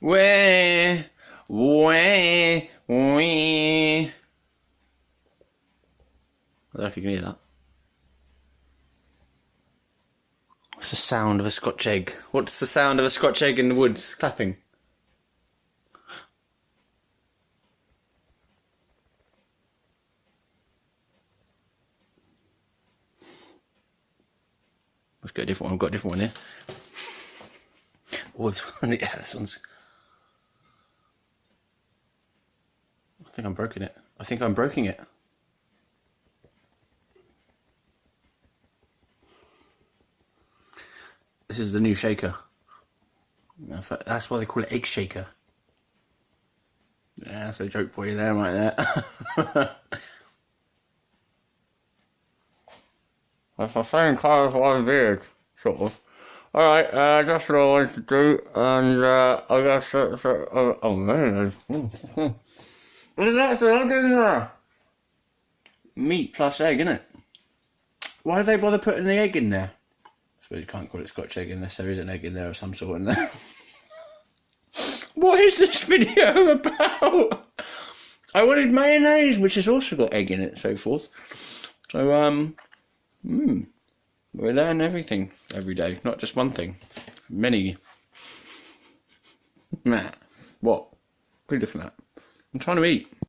Wah, wah, wah. I don't know if you can hear that. What's the sound of a Scotch egg? What's the sound of a Scotch egg in the woods clapping? Let's get a different one. I've got a different one here. Oh, this one, yeah, this one's... I think I'm broken it. I think I'm broken it. This is the new shaker. That's why they call it egg shaker. Yeah, that's a joke for you there, right there. That's the same colour as my beard, sort of. Alright, that's what I wanted to do, and I guess that's... oh man, what is that sound in there? Meat plus egg, innit? Why did they bother putting the egg in there? I suppose you can't call it Scotch egg unless there is an egg in there of some sort in there. What is this video about? I wanted mayonnaise, which has also got egg in it, so forth. So, we learn everything every day, not just one thing. Many. Nah. What are you looking at? I'm trying to eat.